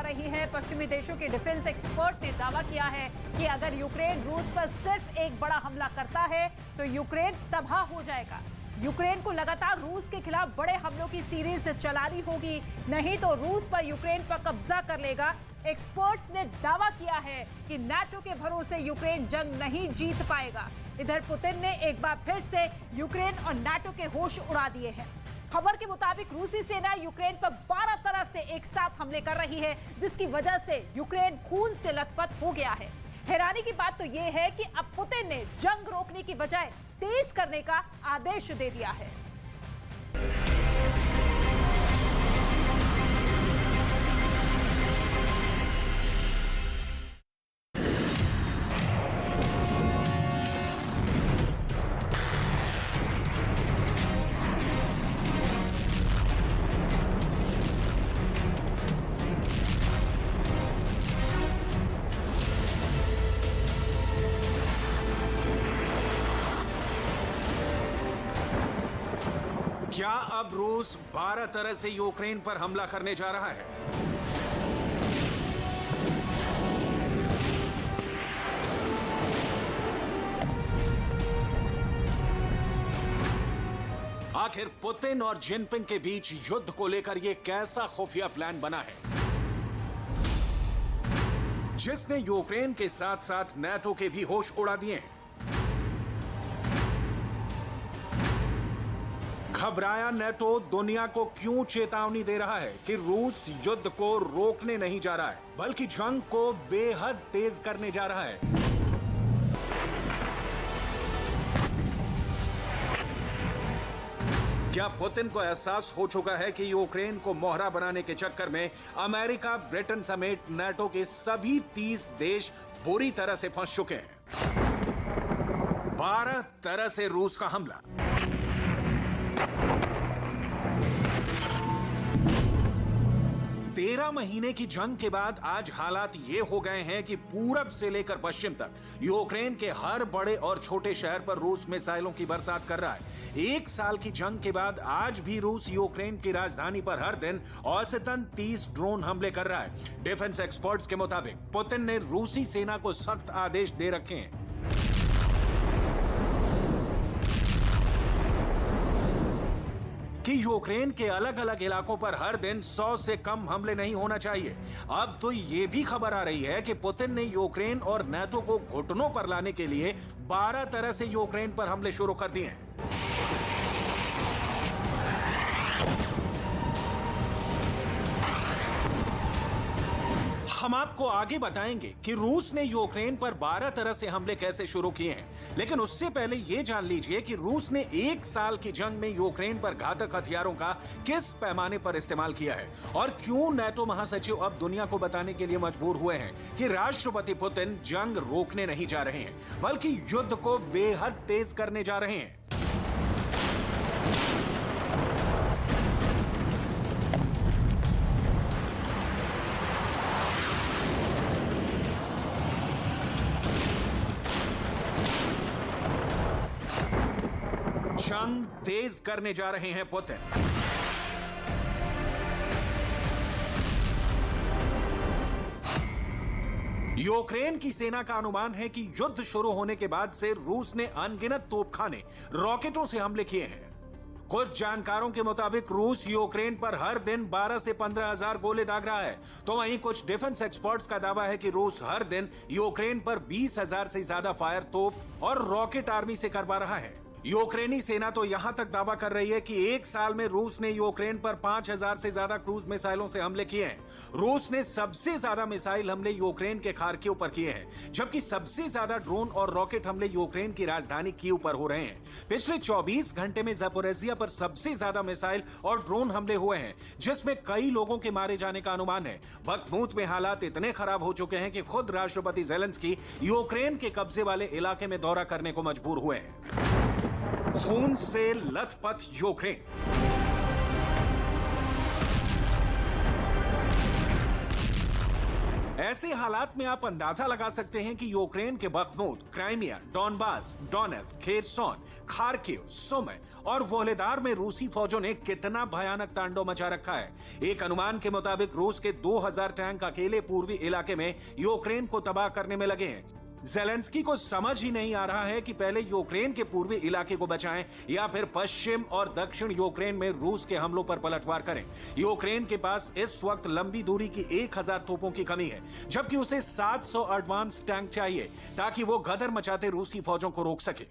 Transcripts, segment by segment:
रही है। पश्चिमी देशों के डिफेंस एक्सपर्ट ने दावा किया है कि अगर यूक्रेन रूस पर सिर्फ एक बड़ा हमला करता है तो यूक्रेन तबाह हो जाएगा। यूक्रेन को लगातार रूस के खिलाफ बड़े हमलों की सीरीज चलानी होगी, नहीं तो रूस पर यूक्रेन पर कब्जा कर लेगा। एक्सपर्ट्स ने दावा किया है कि नाटो के भरोसे यूक्रेन जंग नहीं जीत पाएगा। इधर पुतिन ने एक बार फिर से यूक्रेन और नाटो के होश उड़ा दिए हैं। खबर के मुताबिक रूसी सेना यूक्रेन पर 12 तरह से एक साथ हमले कर रही है, जिसकी वजह से यूक्रेन खून से लथपथ हो गया है। हैरानी की बात तो यह है कि अब पुतिन ने जंग रोकने की बजाय तेज करने का आदेश दे दिया है। क्या अब रूस 12 तरह से यूक्रेन पर हमला करने जा रहा है? आखिर पुतिन और जिनपिंग के बीच युद्ध को लेकर यह कैसा खुफिया प्लान बना है, जिसने यूक्रेन के साथ साथ नाटो के भी होश उड़ा दिए हैं? घबराया नाटो दुनिया को क्यों चेतावनी दे रहा है कि रूस युद्ध को रोकने नहीं जा रहा है, बल्कि जंग को बेहद तेज करने जा रहा है? क्या पुतिन को एहसास हो चुका है कि यूक्रेन को मोहरा बनाने के चक्कर में अमेरिका, ब्रिटेन समेत नाटो के सभी 30 देश बुरी तरह से फंस चुके हैं? 12 तरह से रूस का हमला। 13 महीने की जंग के बाद आज हालात ये हो गए हैं कि पूरब से लेकर पश्चिम तक यूक्रेन के हर बड़े और छोटे शहर पर रूस मिसाइलों की बरसात कर रहा है। एक साल की जंग के बाद आज भी रूस यूक्रेन की राजधानी पर हर दिन औसतन 30 ड्रोन हमले कर रहा है। डिफेंस एक्सपर्ट्स के मुताबिक पुतिन ने रूसी सेना को सख्त आदेश दे रखे हैं कि यूक्रेन के अलग अलग इलाकों पर हर दिन 100 से कम हमले नहीं होना चाहिए। अब तो यह भी खबर आ रही है कि पुतिन ने यूक्रेन और नाटो को घुटनों पर लाने के लिए 12 तरह से यूक्रेन पर हमले शुरू कर दिए हैं। हम आपको आगे बताएंगे कि रूस ने यूक्रेन पर 12 तरह से हमले कैसे शुरू किए हैं, लेकिन उससे पहले यह जान लीजिए कि रूस ने एक साल की जंग में यूक्रेन पर घातक हथियारों का किस पैमाने पर इस्तेमाल किया है और क्यों नाटो महासचिव अब दुनिया को बताने के लिए मजबूर हुए हैं कि राष्ट्रपति पुतिन जंग रोकने नहीं जा रहे हैं, बल्कि युद्ध को बेहद तेज करने जा रहे हैं। जंग तेज करने जा रहे हैं पुतिन। यूक्रेन की सेना का अनुमान है कि युद्ध शुरू होने के बाद से रूस ने अनगिनत तोपखाने, रॉकेटों से हमले किए हैं। कुछ जानकारों के मुताबिक रूस यूक्रेन पर हर दिन 12 से 15 हजार गोले दाग रहा है, तो वहीं कुछ डिफेंस एक्सपर्ट्स का दावा है कि रूस हर दिन यूक्रेन पर 20,000 से ज्यादा फायर तोप और रॉकेट आर्मी से करवा रहा है। यूक्रेनी सेना तो यहां तक दावा कर रही है कि एक साल में रूस ने यूक्रेन पर 5,000 से ज्यादा क्रूज मिसाइलों से हमले किए हैं। रूस ने सबसे ज्यादा मिसाइल हमले यूक्रेन के खार्किव पर किए हैं, जबकि सबसे ज्यादा ड्रोन और रॉकेट हमले यूक्रेन की राजधानी कीव पर हो रहे हैं। पिछले 24 घंटे में ज़पोरिज़िया पर सबसे ज्यादा मिसाइल और ड्रोन हमले हुए हैं, जिसमें कई लोगों के मारे जाने का अनुमान है। बखमूत में हालात इतने खराब हो चुके हैं कि खुद राष्ट्रपति ज़ेलेंस्की यूक्रेन के कब्जे वाले इलाके में दौरा करने को मजबूर हुए हैं। खून से लथपथ यूक्रेन। ऐसे हालात में आप अंदाजा लगा सकते हैं कि यूक्रेन के Bakhmut, Crimea, Donbas, Donetsk, Kherson, Kharkiv, Sumy और वोहलेदार में रूसी फौजों ने कितना भयानक तांडव मचा रखा है। एक अनुमान के मुताबिक रूस के 2000 टैंक अकेले पूर्वी इलाके में यूक्रेन को तबाह करने में लगे हैं। ज़ेलेंस्की को समझ ही नहीं आ रहा है कि पहले यूक्रेन के पूर्वी इलाके को बचाएं या फिर पश्चिम और दक्षिण यूक्रेन में रूस के हमलों पर पलटवार करें। यूक्रेन के पास इस वक्त लंबी दूरी की 1000 तोपों की कमी है, जबकि उसे 700 एडवांस टैंक चाहिए ताकि वो गदर मचाते रूसी फौजों को रोक सके।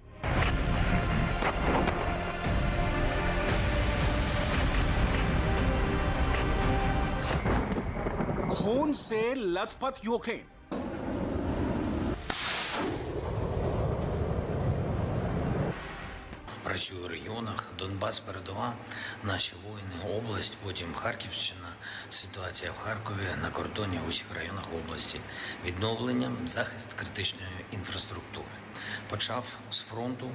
खून से लथपथ यूक्रेन। Працюю в регіонах, Донбас, передова, наші воїни, область, потім Харківщина, ситуація в Харкові, на кордоні в усіх районах області, відновлення, захист критичної інфраструктури. Почав з фронту,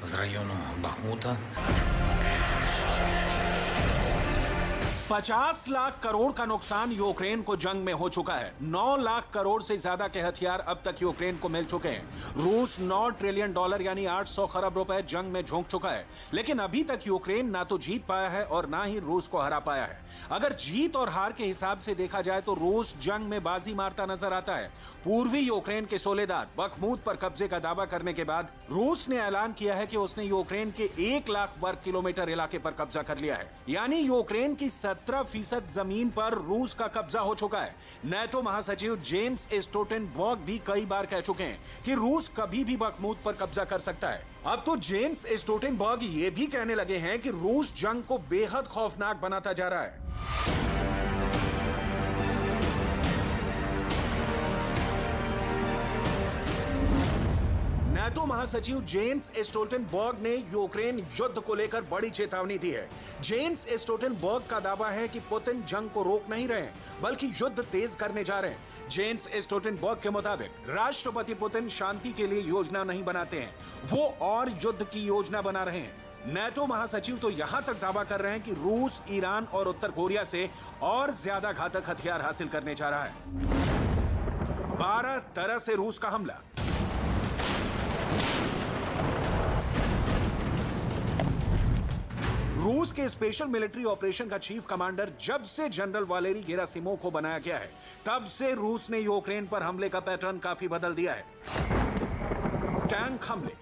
з району Бахмута. 50 लाख करोड़ का नुकसान यूक्रेन को जंग में हो चुका है। 9 लाख करोड़ से ज्यादा के हथियार अब तक यूक्रेन को मिल चुके हैं। रूस 9 ट्रिलियन डॉलर यानी 800 खरब रुपए जंग में झोंक चुका है, लेकिन अभी तक यूक्रेन ना तो जीत पाया है और ना ही रूस को हरा पाया है। अगर जीत और हार के हिसाब से देखा जाए तो रूस जंग में बाजी मारता नजर आता है। पूर्वी यूक्रेन के सोलेदार बखमूत पर कब्जे का दावा करने के बाद रूस ने ऐलान किया है कि उसने यूक्रेन के 1 लाख वर्ग किलोमीटर इलाके पर कब्जा कर लिया है, यानी यूक्रेन की 17% जमीन पर रूस का कब्जा हो चुका है। नेटो महासचिव जेन्स स्टोल्टनबर्ग भी कई बार कह चुके हैं कि रूस कभी भी बखमूत पर कब्जा कर सकता है। अब तो जेन्स स्टोल्टनबर्ग ये भी कहने लगे हैं कि रूस जंग को बेहद खौफनाक बनाता जा रहा है। नेटो महासचिव जेन्स स्टोल्टनबर्ग ने यूक्रेन युद्ध को लेकर बड़ी चेतावनी दी है। जेन्स स्टोल्टनबर्ग का दावा है कि पुतिन जंग को रोक नहीं रहे हैं, बल्कि युद्ध तेज करने जा रहे हैं। जेन्स स्टोल्टनबर्ग के मुताबिक राष्ट्रपति पुतिन शांति के लिए योजना नहीं बनाते हैं, वो और युद्ध की योजना बना रहे हैं। नेटो महासचिव तो यहां तक दावा कर रहे हैं कि रूस ईरान और उत्तर कोरिया से और ज्यादा घातक हथियार हासिल करने जा रहा है। 12 तरह से रूस का हमला। रूस के स्पेशल मिलिट्री ऑपरेशन का चीफ कमांडर जब से जनरल वालेरी गेरासिमोव को बनाया गया है, तब से रूस ने यूक्रेन पर हमले का पैटर्न काफी बदल दिया है। टैंक हमले।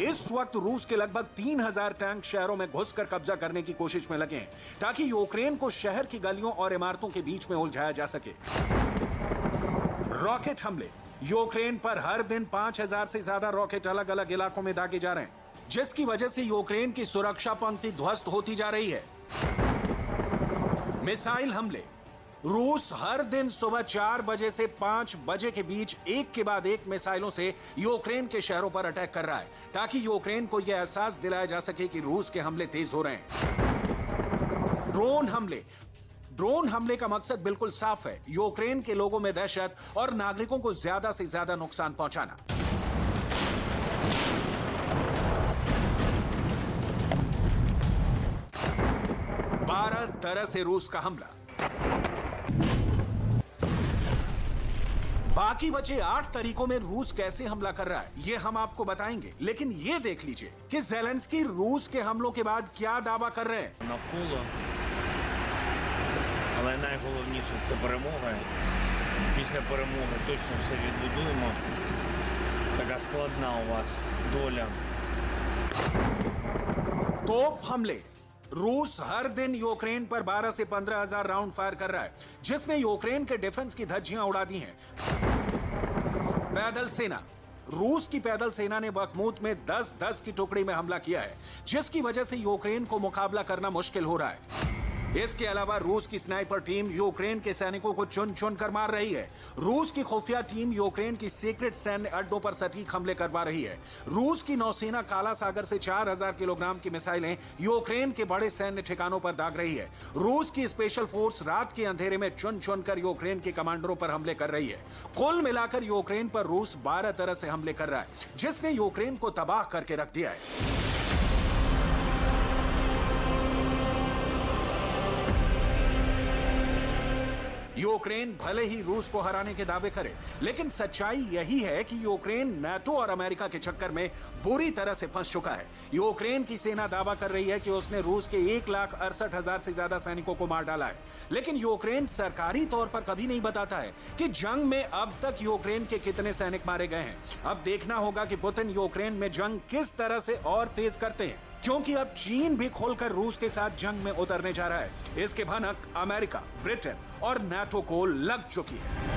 इस वक्त रूस के लगभग 3000 टैंक शहरों में घुसकर कब्जा करने की कोशिश में लगे हैं, ताकि यूक्रेन को शहर की गलियों और इमारतों के बीच में उलझाया जा सके। रॉकेट हमले। यूक्रेन पर हर दिन 5000 से ज्यादा रॉकेट अलग अलग इलाकों में दागे जा रहे हैं, जिसकी वजह से यूक्रेन की सुरक्षा पंक्ति ध्वस्त होती जा रही है। मिसाइल हमले। रूस हर दिन सुबह 4 बजे से 5 बजे के बीच एक के बाद एक मिसाइलों से यूक्रेन के शहरों पर अटैक कर रहा है, ताकि यूक्रेन को यह एहसास दिलाया जा सके कि रूस के हमले तेज हो रहे हैं। ड्रोन हमले। ड्रोन हमले का मकसद बिल्कुल साफ है, यूक्रेन के लोगों में दहशत और नागरिकों को ज्यादा से ज्यादा नुकसान पहुंचाना। 12 तरह से रूस का हमला। बाकी बचे 8 तरीकों में रूस कैसे हमला कर रहा है, ये हम आपको बताएंगे, लेकिन ये देख लीजिए कि ज़ेलेंस्की रूस के हमलों के बाद क्या दावा कर रहे हैं। Навколо, але найголовніше це перемога. Після перемоги точно все відбудуємо. Така складна у вас доля. तोप हमले। रूस हर दिन यूक्रेन पर 12 से 15 हजार राउंड फायर कर रहा है, जिसने यूक्रेन के डिफेंस की धज्जियां उड़ा दी हैं। पैदल सेना। रूस की पैदल सेना ने बखमूत में 10-10 की टुकड़ी में हमला किया है, जिसकी वजह से यूक्रेन को मुकाबला करना मुश्किल हो रहा है। इसके अलावा रूस की स्नाइपर टीम यूक्रेन के सैनिकों को चुन चुन कर मार रही है। रूस की खुफिया टीम यूक्रेन की सीक्रेट सैन्य अड्डों पर सटीक हमले करवा रही है। रूस की नौसेना काला सागर से 4000 किलोग्राम की मिसाइलें यूक्रेन के बड़े सैन्य ठिकानों पर दाग रही है। रूस की स्पेशल फोर्स रात के अंधेरे में चुन चुन कर यूक्रेन के कमांडरों पर हमले कर रही है। कुल मिलाकर यूक्रेन पर रूस 12 तरह से हमले कर रहा है, जिसने यूक्रेन को तबाह करके रख दिया है। यूक्रेन भले ही रूस को हराने के दावे करे, लेकिन सच्चाई यही है कि यूक्रेन नाटो और अमेरिका के चक्कर में बुरी तरह से फंस चुका है। यूक्रेन की सेना दावा कर रही है कि उसने रूस के 1,68,000 से ज्यादा सैनिकों को मार डाला है, लेकिन यूक्रेन सरकारी तौर पर कभी नहीं बताता है कि जंग में अब तक यूक्रेन के कितने सैनिक मारे गए हैं। अब देखना होगा कि पुतिन यूक्रेन में जंग किस तरह से और तेज करते हैं, क्योंकि अब चीन भी खोलकर रूस के साथ जंग में उतरने जा रहा है। इसके भनक अमेरिका, ब्रिटेन और नाटो को लग चुकी है।